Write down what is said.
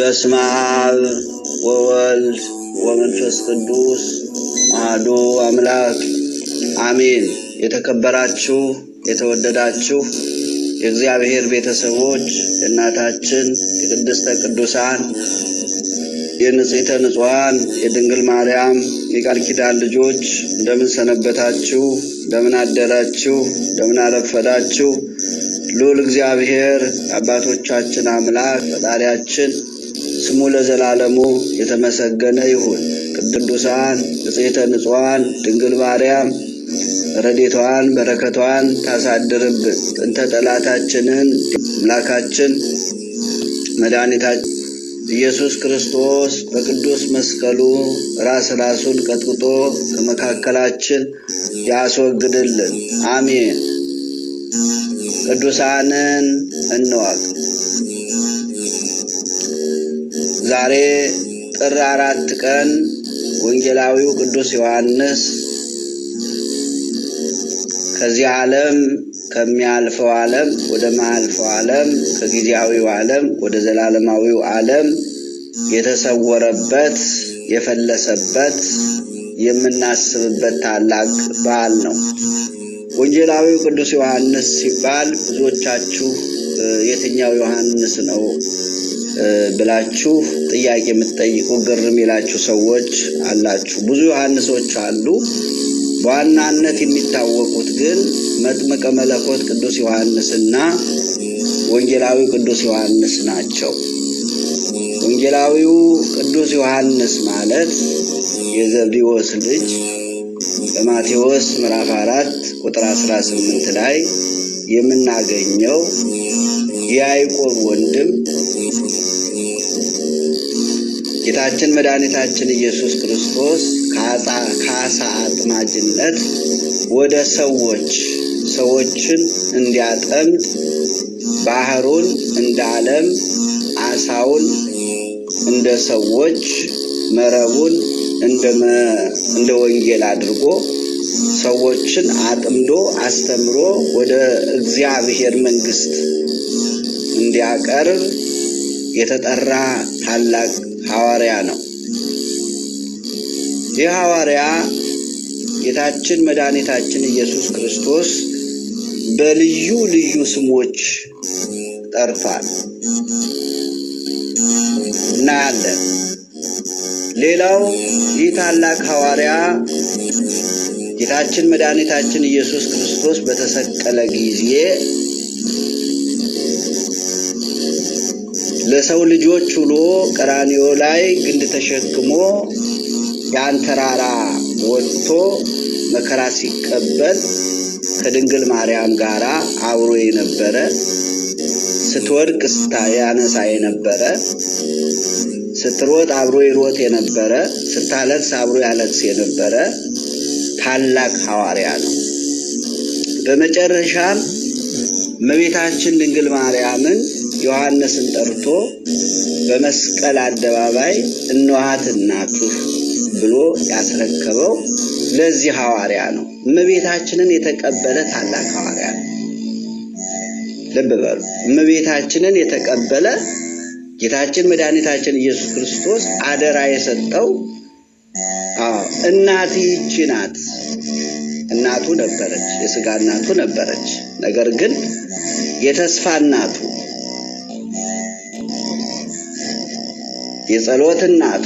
በስመ አብ ወወልድ ወመንፈስ ቅዱስ አሐዱ አምላክ አሜን። የተከበራችሁ የተወደዳችሁ የእግዚአብሔር ቤተሰቦች የእናታችን የቅድስተ ቅዱሳን የንጽሕተ ንጹሐን የድንግል ማርያም የቃል ኪዳን ልጆች እንደምን ሰነበታችሁ? እንደምን አደራችሁ? እንደምን አረፈዳችሁ? ልዑል እግዚአብሔር አባቶቻችን አምላክ ፈጣሪያችን ስሙ ለዘላለሙ የተመሰገነ ይሁን። ቅዱሳን ንጽሕተ ንጹሐን ድንግል ማርያም ረድኤቷን በረከቷን ታሳድርብን። ጥንተ ጠላታችንን አምላካችን መድኃኒታችን ኢየሱስ ክርስቶስ በቅዱስ መስቀሉ ራሱን ቀጥቅጦ ከመካከላችን ያስወግድልን። አሜን። ቅዱሳንን እንወቅ። ዛሬ ጥር 4 ቀን ወንጌላዊው ቅዱስ ዮሐንስ ከዚህ ዓለም ከሚያልፈው ዓለም ወደ ማያልፈው ዓለም ከጊዜያዊው ዓለም ወደ ዘላለማዊው ዓለም የተሰወረበት የፈለሰበት የምናስብበት ታላቅ በዓል ነው። ወንጌላዊው ቅዱስ ዮሐንስ ሲባል ብዙዎቻችሁ የትኛው ዮሐንስ ነው ብላችሁ ጥያቄ የምትጠይቁ ግርም ይላችሁ ሰዎች አላችሁ። ብዙ ዮሐንሶች አሉ። በዋናነት የሚታወቁት ግን መጥምቀ መለኮት ቅዱስ ዮሐንስና ወንጌላዊው ቅዱስ ዮሐንስ ናቸው። ወንጌላዊው ቅዱስ ዮሐንስ ማለት የዘብዴዎስ ልጅ በማቴዎስ ምዕራፍ 4 ቁጥር 18 ላይ የምናገኘው የያዕቆብ ወንድም ጌታችን መድኃኒታችን ኢየሱስ ክርስቶስ ከአሳ አጥማጅነት ወደ ሰዎችን እንዲያጠምድ ባህሩን እንደ ዓለም አሳውን እንደ ሰዎች መረቡን እንደ ወንጌል አድርጎ ሰዎችን አጥምዶ አስተምሮ ወደ እግዚአብሔር መንግሥት እንዲያቀርብ የተጠራ ታላቅ ሐዋርያ ነው። ይህ ሐዋርያ ጌታችን መድኃኒታችን ኢየሱስ ክርስቶስ በልዩ ልዩ ስሞች ጠርቷል እናያለን። ሌላው ይህ ታላቅ ሐዋርያ ጌታችን መድኃኒታችን ኢየሱስ ክርስቶስ በተሰቀለ ጊዜ ለሰው ልጆች ሁሉ ቀራንዮ ላይ ግንድ ተሸክሞ ያን ተራራ ወጥቶ መከራ ሲቀበል ከድንግል ማርያም ጋር አብሮ የነበረ ስትወድቅ ያነሳ የነበረ ስትሮጥ አብሮ ይሮጥ የነበረ ስታለቅስ አብሮ ያለቅስ የነበረ ታላቅ ሐዋርያ ነው። በመጨረሻም እመቤታችን ድንግል ማርያምን ዮሐንስን ጠርቶ በመስቀል አደባባይ እነኋት እናትህ ብሎ ያስረከበው ለዚህ ሐዋርያ ነው። እመቤታችንን የተቀበለ ታላቅ ሐዋርያ ነው። ልብ በሉ። እመቤታችንን የተቀበለ ጌታችን መድኃኒታችን ኢየሱስ ክርስቶስ አደራ የሰጠው እናት ይህች ናት። እናቱ ነበረች፣ የሥጋ እናቱ ነበረች። ነገር ግን የተስፋ እናቱ የጸሎት እናቱ